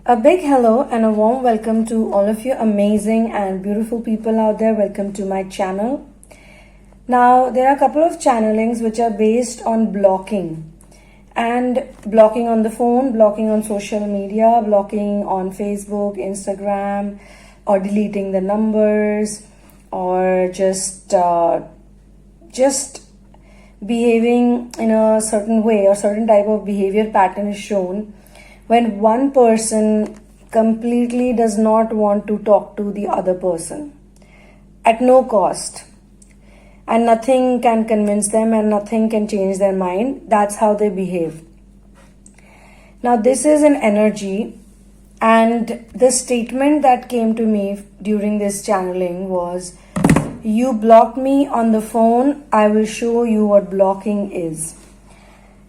A big hello and a warm welcome to all of you amazing and beautiful people out there. Welcome to my channel. Now, there are a couple of channelings which are based on blocking and blocking on the phone, blocking on social media, blocking on Facebook, Instagram, or deleting the numbers, or just behaving in a certain way or certain type of behavior pattern is shown when one person completely does not want to talk to the other person at no cost, and nothing can convince them and nothing can change their mind. That's how they behave. Now, this is an energy, and the statement that came to me during this channeling was, "You blocked me on the phone, I will show you what blocking is."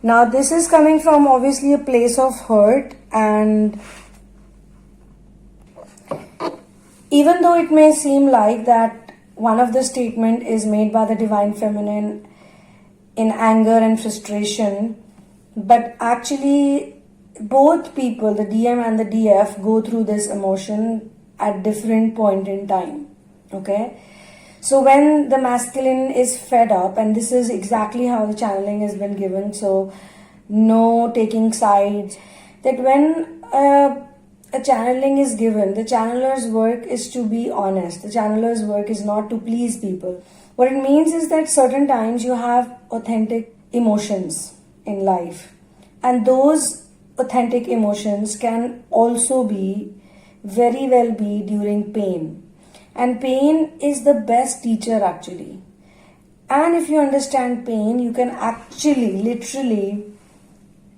Now, this is coming from obviously a place of hurt, and even though it may seem like that one of the statement is made by the Divine Feminine in anger and frustration, but actually both people, the DM and the DF, go through this emotion at different point in time. Okay? So when the masculine is fed up, and this is exactly how the channeling has been given, so no taking sides, that when a channeling is given, the channeler's work is to be honest. The channeler's work is not to please people. What it means is that certain times you have authentic emotions in life, and those authentic emotions can also be, very well be, during pain. And pain is the best teacher actually. And if you understand pain, you can actually, literally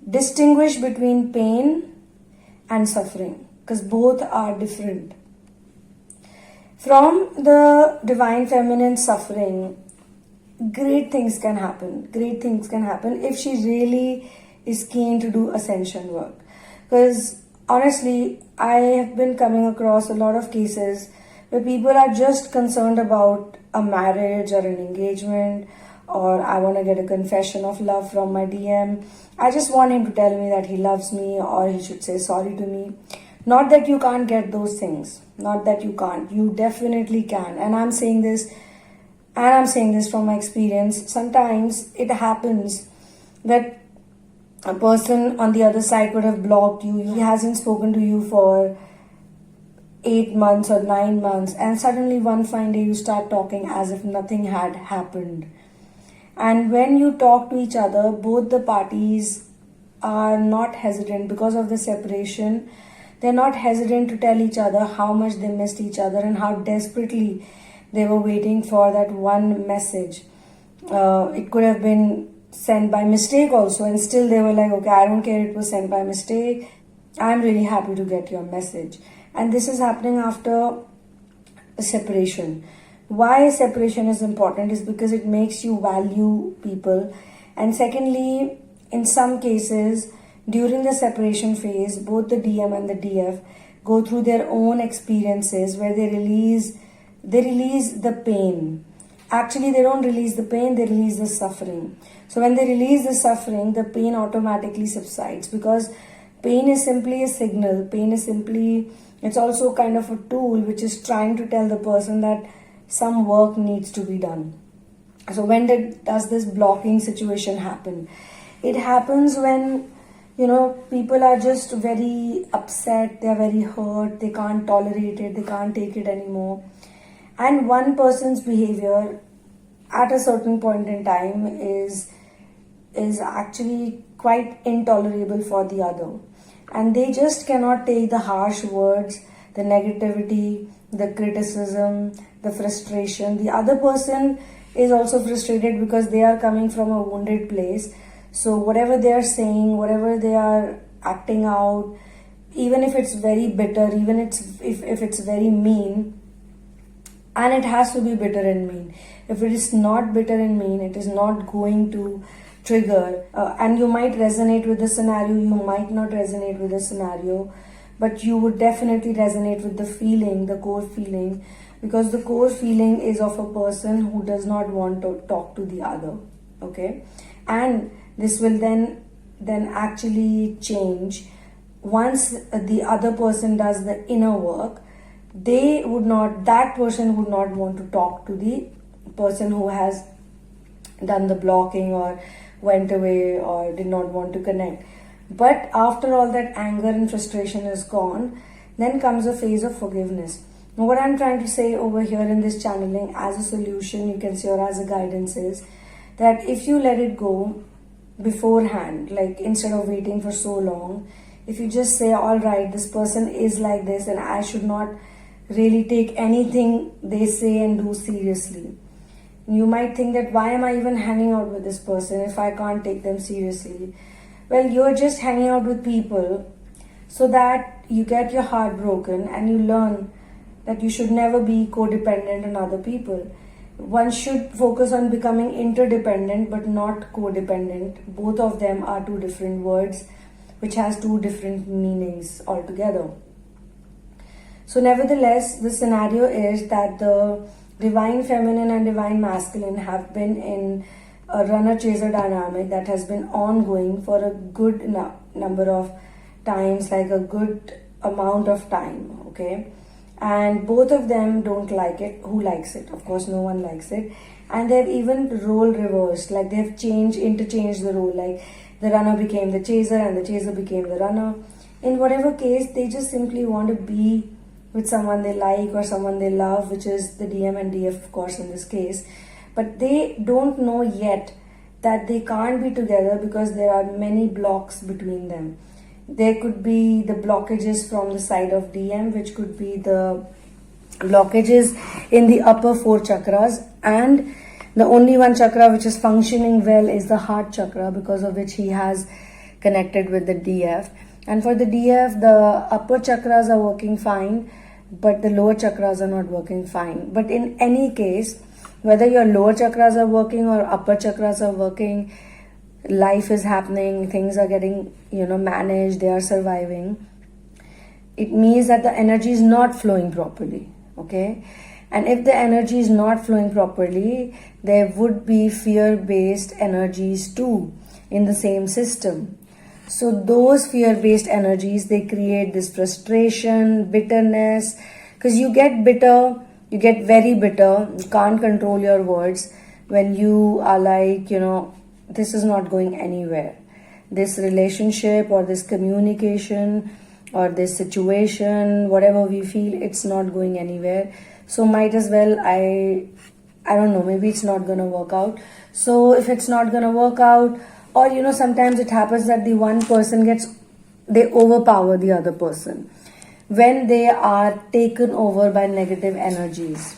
distinguish between pain and suffering, because both are different. From the Divine Feminine suffering, great things can happen. Great things can happen if she really is keen to do ascension work. Because honestly, I have been coming across a lot of cases where people are just concerned about a marriage or an engagement, or I want to get a confession of love from my DM. I just want him to tell me that he loves me, or he should say sorry to me. Not that you can't get those things. Not that you can't. You definitely can. And I'm saying this from my experience. Sometimes it happens that a person on the other side could have blocked you. He hasn't spoken to you for 8 months or 9 months, and suddenly one fine day you start talking as if nothing had happened. And when you talk to each other, both the parties are not hesitant because of the separation. They're not hesitant to tell each other how much they missed each other and how desperately they were waiting for that one message. It could have been sent by mistake also, and still they were like, okay, I don't care, it was sent by mistake. I'm really happy to get your message. And this is happening after a separation. Why separation is important is because it makes you value people. And secondly, in some cases, during the separation phase, both the DM and the DF go through their own experiences where they release the pain. Actually, they don't release the pain, they release the suffering. So when they release the suffering, the pain automatically subsides, because pain is simply a signal. It's also kind of a tool which is trying to tell the person that some work needs to be done. So when does this blocking situation happen? It happens when, people are just very upset, they're very hurt, they can't tolerate it, they can't take it anymore. And one person's behavior at a certain point in time is actually quite intolerable for the other. And they just cannot take the harsh words, the negativity, the criticism, the frustration. The other person is also frustrated because they are coming from a wounded place. So whatever they are saying, whatever they are acting out, even if it's very bitter, even if it's very mean, and it has to be bitter and mean. If it is not bitter and mean, it is not going to trigger, and you might resonate with the scenario, you might not resonate with the scenario, but you would definitely resonate with the feeling, the core feeling, because the core feeling is of a person who does not want to talk to the other. Okay? And this will then actually change once the other person does the inner work, that person would not want to talk to the person who has done the blocking or went away or did not want to connect. But after all that anger and frustration is gone, then comes a phase of forgiveness. Now, what I'm trying to say over here in this channeling as a solution, you can say, or as a guidance, is that if you let it go beforehand, like instead of waiting for so long, if you just say, all right, this person is like this and I should not really take anything they say and do seriously. You might think that why am I even hanging out with this person if I can't take them seriously? Well, you're just hanging out with people so that you get your heart broken and you learn that you should never be codependent on other people. One should focus on becoming interdependent but not codependent. Both of them are two different words which has two different meanings altogether. So nevertheless, the scenario is that the divine feminine and divine masculine have been in a runner-chaser dynamic that has been ongoing for a good number of times, like a good amount of time, okay? And both of them don't like it. Who likes it? Of course, no one likes it. And they've even role reversed, like they've interchanged the role, like the runner became the chaser and the chaser became the runner. In whatever case, they just simply want to be with someone they like or someone they love, which is the DM and DF, of course, in this case. But they don't know yet that they can't be together because there are many blocks between them. There could be the blockages from the side of DM, which could be the blockages in the upper four chakras, and the only one chakra which is functioning well is the heart chakra, because of which he has connected with the DF. And for the DF, the upper chakras are working fine, but the lower chakras are not working fine. But in any case, whether your lower chakras are working or upper chakras are working, life is happening, things are getting, managed, they are surviving. It means that the energy is not flowing properly, okay? And if the energy is not flowing properly, there would be fear-based energies too in the same system. So those fear-based energies, they create this frustration, bitterness, because you get bitter, you get very bitter, you can't control your words when you are like, this is not going anywhere. This relationship or this communication or this situation, whatever we feel, it's not going anywhere. So might as well, I don't know, maybe it's not going to work out. So if it's not going to work out, or sometimes it happens that the one person they overpower the other person when they are taken over by negative energies.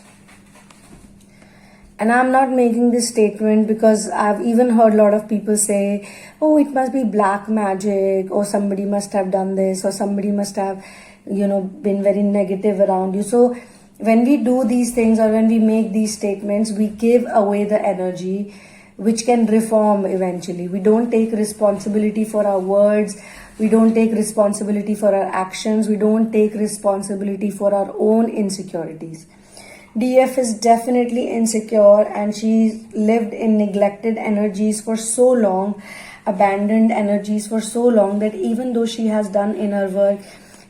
And I'm not making this statement because I've even heard a lot of people say, oh, it must be black magic, or somebody must have done this, or somebody must have, been very negative around you. So when we do these things or when we make these statements, we give away the energy which can reform eventually. We don't take responsibility for our words. We don't take responsibility for our actions. We don't take responsibility for our own insecurities. DF is definitely insecure, and she's lived in neglected energies for so long, abandoned energies for so long, that even though she has done inner work,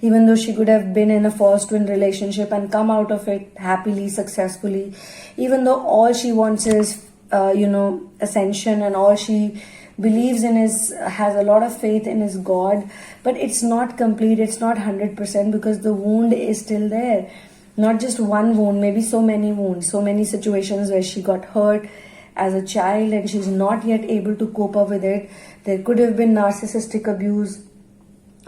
even though she could have been in a false twin relationship and come out of it happily, successfully, even though all she wants is ascension, and all she believes in has a lot of faith in is God, but it's not complete, it's not 100%, because the wound is still there. Not just one wound, maybe so many wounds, so many situations where she got hurt as a child and she's not yet able to cope up with it. There could have been narcissistic abuse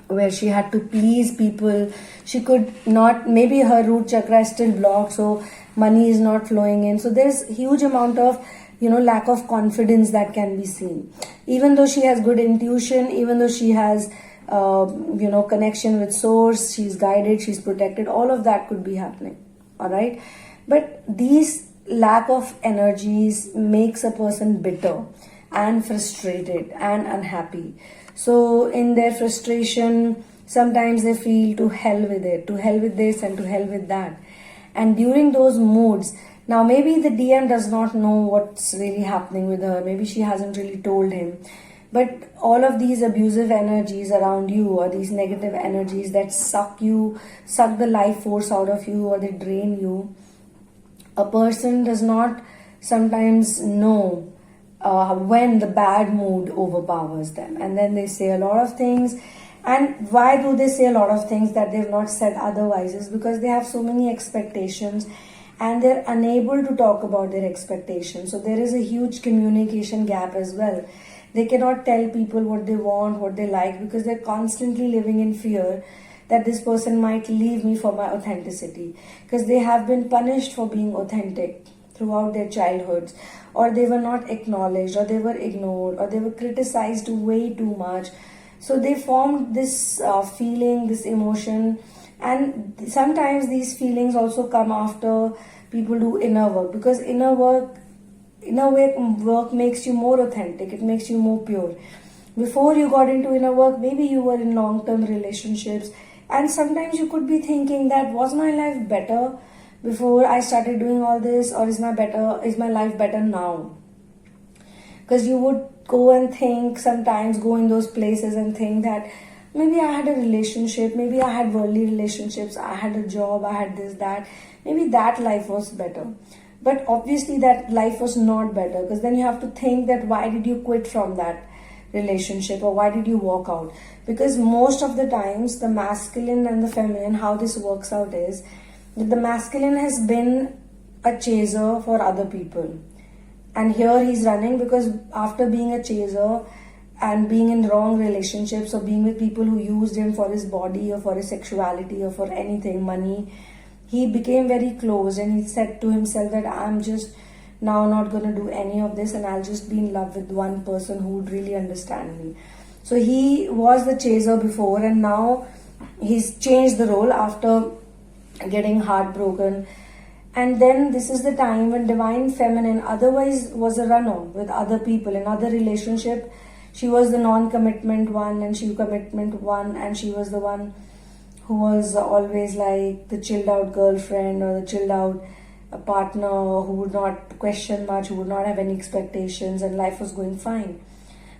where she had to please people. She could not, maybe her root chakra is still blocked, so money is not flowing in. So there's huge amount of lack of confidence that can be seen. Even though she has good intuition, even though she has connection with source, she's guided, she's protected, all of that could be happening, all right? But these lack of energies makes a person bitter and frustrated and unhappy. So in their frustration, sometimes they feel to hell with it, to hell with this and to hell with that. And during those moods, now maybe the DM does not know what's really happening with her, maybe she hasn't really told him. But all of these abusive energies around you, or these negative energies that suck the life force out of you, or they drain you, a person does not sometimes know when the bad mood overpowers them, and then they say a lot of things. And why do they say a lot of things that they've not said otherwise? Is because they have so many expectations and they're unable to talk about their expectations. So there is a huge communication gap as well. They cannot tell people what they want, what they like, because they're constantly living in fear that this person might leave me for my authenticity, because they have been punished for being authentic throughout their childhoods, or they were not acknowledged, or they were ignored, or they were criticized way too much. So they formed this feeling, this emotion, and sometimes these feelings also come after people do inner work, because inner work makes you more authentic, it makes you more pure. Before you got into inner work, maybe you were in long-term relationships, and sometimes you could be thinking that, was my life better before I started doing all this, or is my life better now? Because you would go and think, sometimes go in those places and think that maybe I had a relationship, maybe I had worldly relationships, I had a job, I had this, that, maybe that life was better. But obviously that life was not better, because then you have to think that why did you quit from that relationship, or why did you walk out? Because most of the times the masculine and the feminine, how this works out is that the masculine has been a chaser for other people, and here he's running because after being a chaser and being in wrong relationships, or being with people who used him for his body or for his sexuality or for anything, money, he became very closed, and he said to himself that I'm just now not going to do any of this, and I'll just be in love with one person who would really understand me. So he was the chaser before, and now he's changed the role after getting heartbroken. And then this is the time when divine feminine otherwise was a run-on with other people in other relationship. She was the non-commitment one, and she commitment one, and she was the one who was always like the chilled out girlfriend, or the chilled out partner who would not question much, who would not have any expectations, and life was going fine.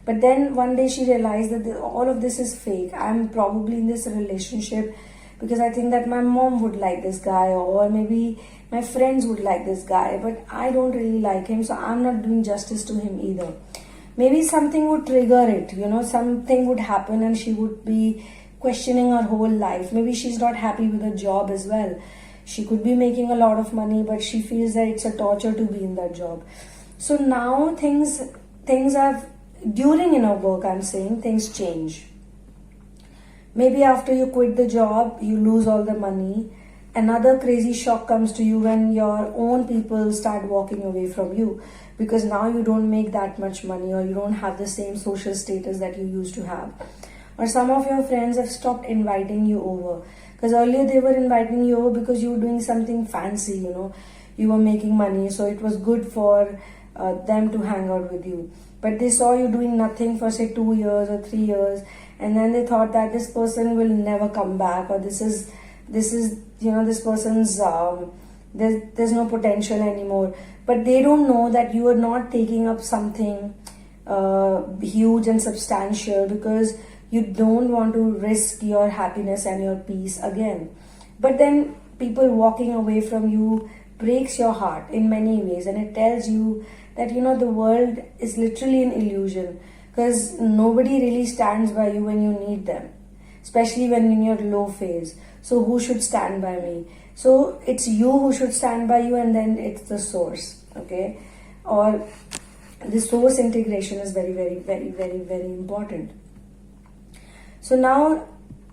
But then one day she realized that all of this is fake. I'm probably in this relationship because I think that my mom would like this guy, or maybe my friends would like this guy, but I don't really like him, so I'm not doing justice to him either. Maybe something would trigger it, something would happen and she would be questioning her whole life. Maybe she's not happy with her job as well. She could be making a lot of money, but she feels that it's a torture to be in that job. So now things have, during inner work, I'm saying, things change. Maybe after you quit the job, you lose all the money. Another crazy shock comes to you when your own people start walking away from you, because now you don't make that much money, or you don't have the same social status that you used to have. Or some of your friends have stopped inviting you over, because earlier they were inviting you over because you were doing something fancy, you were making money, so it was good for them to hang out with you. But they saw you doing nothing for say 2 years or 3 years, and then they thought that this person will never come back, or this is this person's there's no potential anymore. But they don't know that you are not taking up something huge and substantial because you don't want to risk your happiness and your peace again. But then people walking away from you breaks your heart in many ways, and it tells you that the world is literally an illusion, because nobody really stands by you when you need them, especially when in your low phase. So who should stand by me? So it's you who should stand by you, and then it's the source, okay? Or the source integration is very, very, very, very, very important. So now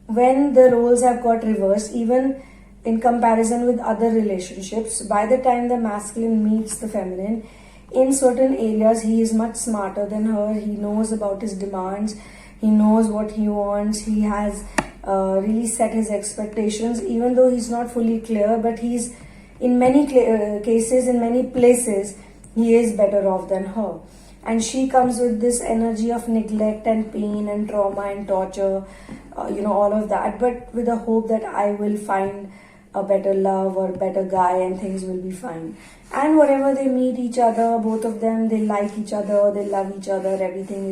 when the roles have got reversed, even in comparison with other relationships, by the time the masculine meets the feminine, in certain areas he is much smarter than her. He knows about his demands, he knows what he wants, he has really set his expectations, even though he's not fully clear, but he's in many cases, in many places, he is better off than her. And she comes with this energy of neglect and pain and trauma and torture, all of that, but with the hope that I will find a better love or better guy and things will be fine. And whatever they meet each other, both of them, they like each other, they love each other, everything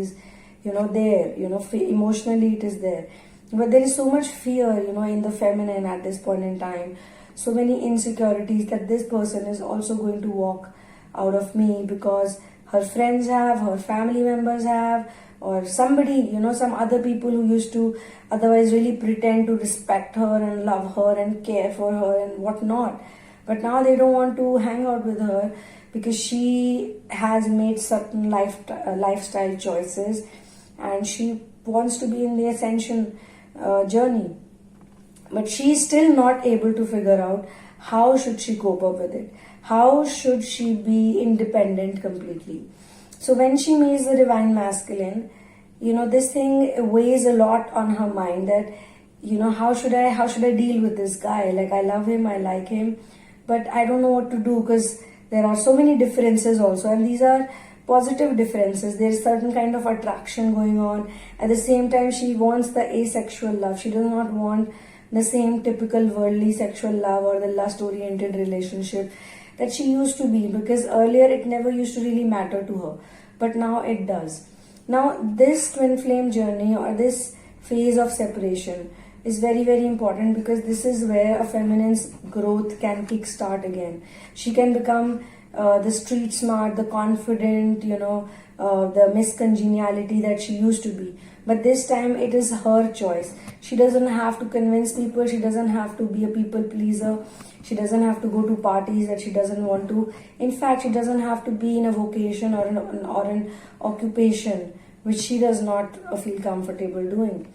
there, emotionally it is there. But there is so much fear, in the feminine at this point in time. So many insecurities that this person is also going to walk out of me because her friends have, her family members have, or somebody, some other people who used to otherwise really pretend to respect her and love her and care for her and whatnot. But now they don't want to hang out with her because she has made certain lifestyle choices and she wants to be in the ascension journey. But she's still not able to figure out how should she cope up with it. How should she be independent completely? So when she meets the divine masculine, this thing weighs a lot on her mind that, how should I deal with this guy? Like, I love him, I like him, but I don't know what to do because there are so many differences also, and these are positive differences. There's certain kind of attraction going on. At the same time, she wants the asexual love. She does not want the same typical worldly sexual love or the lust oriented relationship that she used to be, because earlier it never used to really matter to her, but now it does. Now this twin flame journey or this phase of separation is very, very important, because this is where a feminine's growth can kickstart again. She can become the street smart, the confident, the Miss Congeniality that she used to be. But this time it is her choice. She doesn't have to convince people. She doesn't have to be a people pleaser. She doesn't have to go to parties that she doesn't want to. In fact, she doesn't have to be in a vocation or an occupation which she does not feel comfortable doing.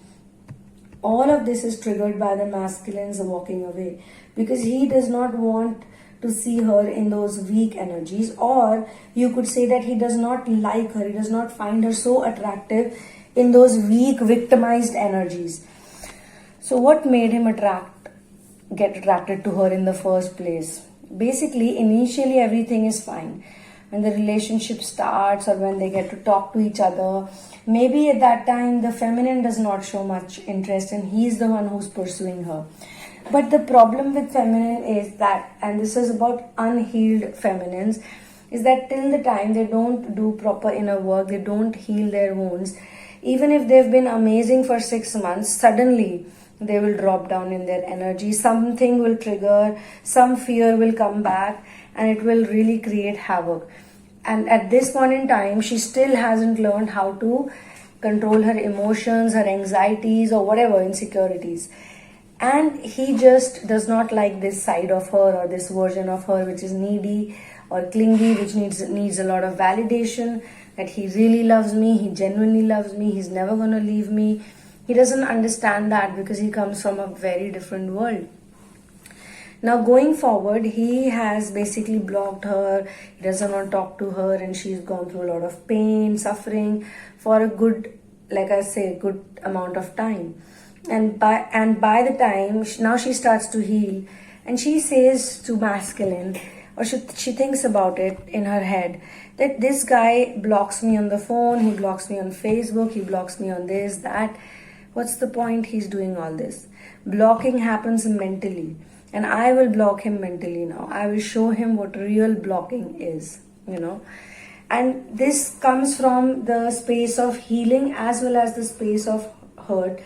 All of this is triggered by the masculine's walking away, because he does not want to see her in those weak energies, or you could say that he does not like her, he does not find her so attractive in those weak, victimized energies. So what made him get attracted to her in the first place? Basically, initially everything is fine. When the relationship starts or when they get to talk to each other, maybe at that time the feminine does not show much interest and he's the one who's pursuing her. But the problem with feminine is that, and this is about unhealed feminines, is that till the time they don't do proper inner work, they don't heal their wounds, even if they've been amazing for 6 months, suddenly they will drop down in their energy. Something will trigger, some fear will come back, and it will really create havoc. And at this point in time, she still hasn't learned how to control her emotions, her anxieties, or whatever insecurities. And he just does not like this side of her, or this version of her which is needy or clingy, which needs a lot of validation, that he really loves me, he genuinely loves me, he's never going to leave me. He doesn't understand that because he comes from a very different world. Now going forward, he has basically blocked her, he doesn't want to talk to her, and she's gone through a lot of pain, suffering for a good, like I say, good amount of time. And by the time now she starts to heal, and she says to masculine, or she thinks about it in her head, that this guy blocks me on the phone, he blocks me on Facebook, he blocks me on this, that. What's the point he's doing all this? Blocking happens mentally, and I will block him mentally now. I will show him what real blocking is, And this comes from the space of healing as well as the space of hurt.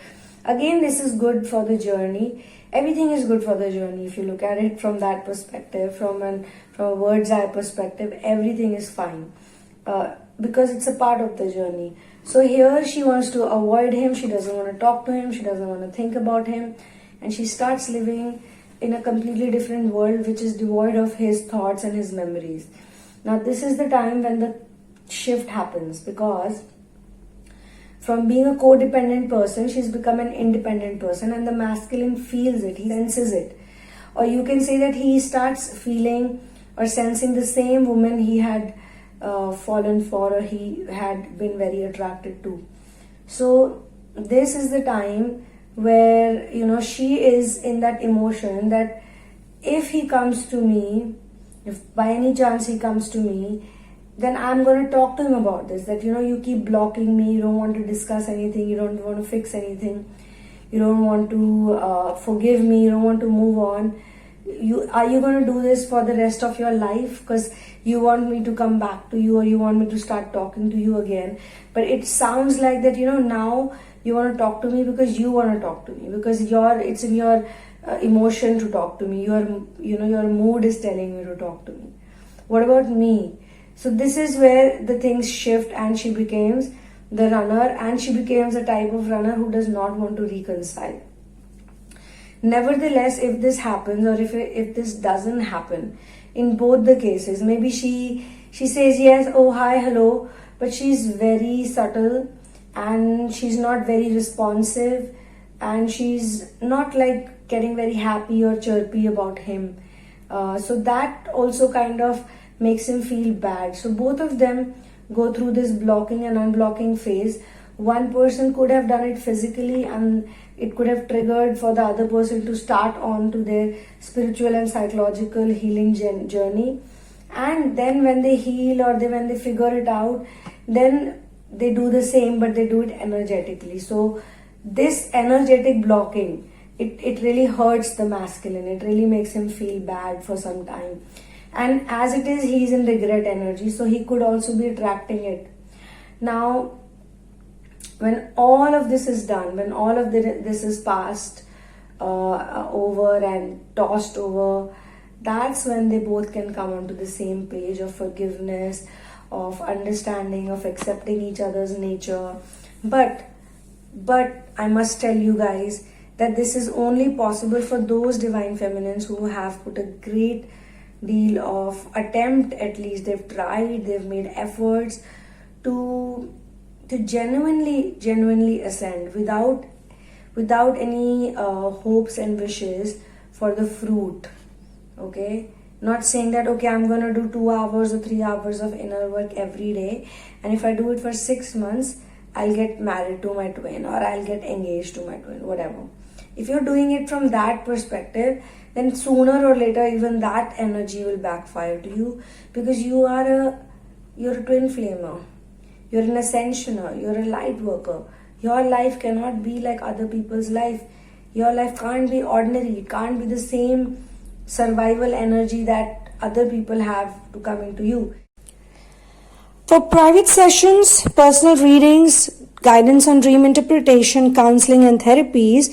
Again, this is good for the journey. Everything is good for the journey. If you look at it from that perspective, from a bird's eye perspective, everything is fine. Because it's a part of the journey. So here she wants to avoid him. She doesn't want to talk to him. She doesn't want to think about him. And she starts living in a completely different world which is devoid of his thoughts and his memories. Now this is the time when the shift happens, because from being a codependent person, she's become an independent person, and the masculine feels it, he senses it. Or you can say that he starts feeling or sensing the same woman he had fallen for, or he had been very attracted to. So this is the time where she is in that emotion that if he comes to me, if by any chance he comes to me, then I'm going to talk to him about this, that you keep blocking me, you don't want to discuss anything, you don't want to fix anything, you don't want to forgive me, you don't want to move on. you going to do this for the rest of your life because you want me to come back to you, or you want me to start talking to you again? But it sounds like that, now you want to talk to me because you want to talk to me, because it's in your emotion to talk to me. Your mood is telling you to talk to me. What about me? So this is where the things shift, and she becomes the runner, and she becomes a type of runner who does not want to reconcile. Nevertheless, if this happens, or if this doesn't happen, in both the cases, maybe she says yes, oh hi, hello, but she's very subtle, and she's not very responsive, and she's not like getting very happy or chirpy about him. So that also kind of makes him feel bad. So both of them go through this blocking and unblocking phase. One person could have done it physically, and it could have triggered for the other person to start on to their spiritual and psychological healing journey. And then when they heal, or when they figure it out, then they do the same, but they do it energetically. So this energetic blocking, it really hurts the masculine. It really makes him feel bad for some time. And as it is, he's in regret energy, so he could also be attracting it. Now, when all of this is done, when all of this is passed over and tossed over, that's when they both can come onto the same page of forgiveness, of understanding, of accepting each other's nature. But I must tell you guys that this is only possible for those divine feminines who have put a great deal of attempt. At least they've tried, they've made efforts to genuinely ascend without any hopes and wishes for the fruit. Okay, not saying that okay, I'm gonna do 2 hours or 3 hours of inner work every day, and if I do it for 6 months, I'll get married to my twin, or I'll get engaged to my twin, whatever. If you're doing it from that perspective, then sooner or later even that energy will backfire to you, because you're a twin flamer, you're an ascensioner, you're a light worker. Your life cannot be like other people's life. Your life can't be ordinary. It can't be the same survival energy that other people have to come into you. For private sessions, personal readings, guidance on dream interpretation, counseling and therapies,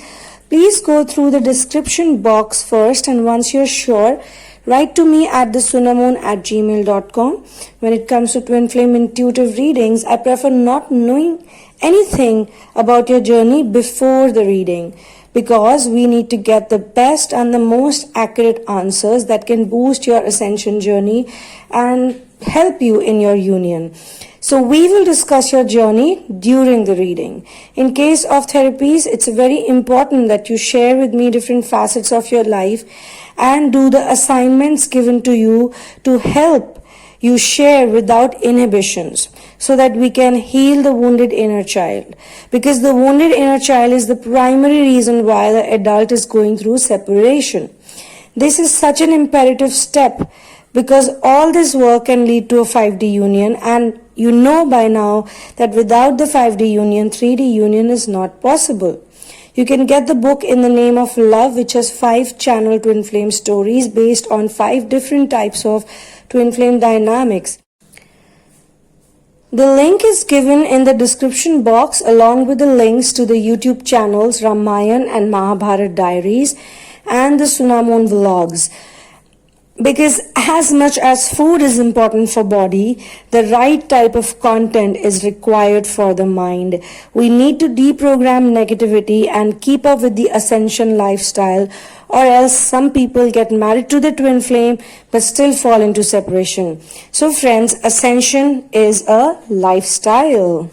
please go through the description box first, and once you're sure, write to me at thesunamoon@gmail.com. When it comes to twin flame intuitive readings, I prefer not knowing anything about your journey before the reading, because we need to get the best and the most accurate answers that can boost your ascension journey and help you in your union. So we will discuss your journey during the reading. In case of therapies, it's very important that you share with me different facets of your life and do the assignments given to you to help you share without inhibitions, so that we can heal the wounded inner child. Because the wounded inner child is the primary reason why the adult is going through separation. This is such an imperative step, because all this work can lead to a 5D union, and you know by now that without the 5D union, 3D union is not possible. You can get the book In the Name of Love, which has 5 channel twin flame stories based on 5 different types of twin flame dynamics. The link is given in the description box, along with the links to the YouTube channels Ramayan and Mahabharat Diaries and the Sunamoon Vlogs. Because as much as food is important for body, the right type of content is required for the mind. We need to deprogram negativity and keep up with the ascension lifestyle, or else some people get married to the twin flame but still fall into separation. So friends, ascension is a lifestyle.